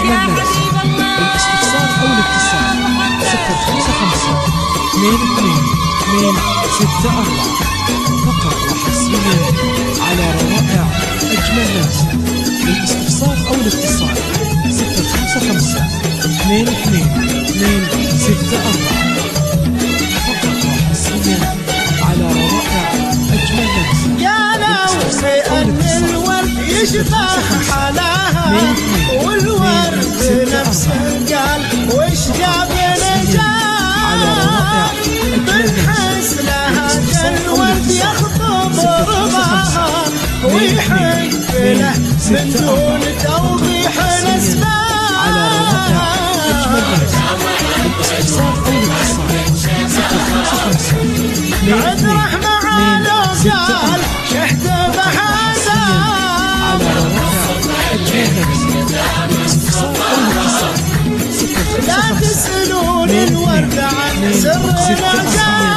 أجمل ناس. للاستفسار أو الاتصال 055 22 264 فقط وحصريا على روائع أجمل ناس. للاستفسار أو الاتصال 055 22 264 فقط وحصريا على روائع أجمل ناس. يا لو بأن الورد يشبه حلاها والورد بنفسه قال وش جابنا جاب بنحس لها الورد يخطب رضاها ويحب له من دون توضيح الأسباب. عد رحمة على قال شهد بهذا لا تسألون الورد عن سر العجاب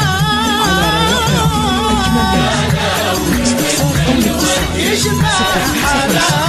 يشبه حلاها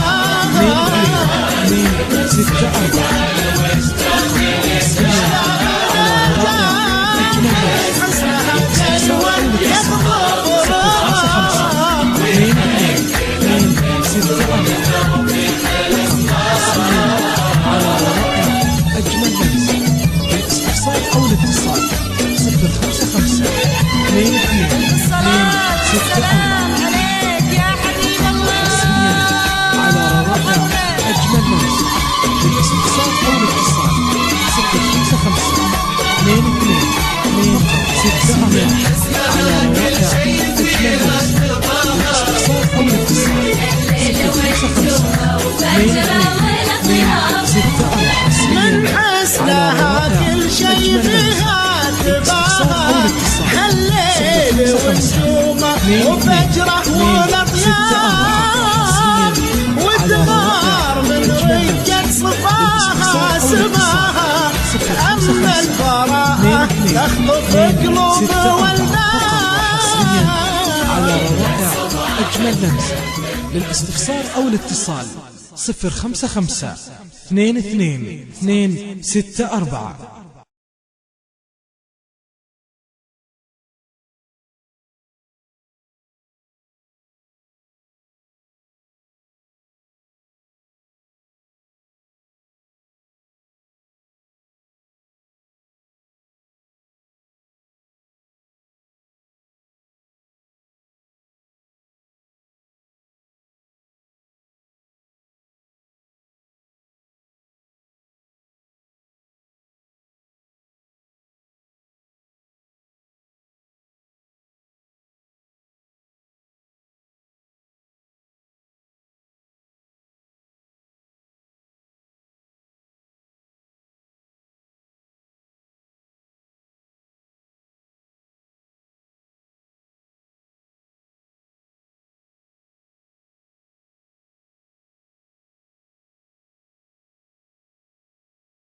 السلام عليك يا حبيب الله على روائع أجمل ناس. للاستفسار أو الاتصال 055 22 264 على روائع أجمل ناس. للاستفسار أو الاتصال 055 22 من حسنها كل شيء فيها تباها هالليل والنجومة وفجره والأطيار والدمار من رقة صفاها سماها أما البراءة تخطف قلوب والنار على روائع أجمل ناس. للاستفسار أو الاتصال 055 22 264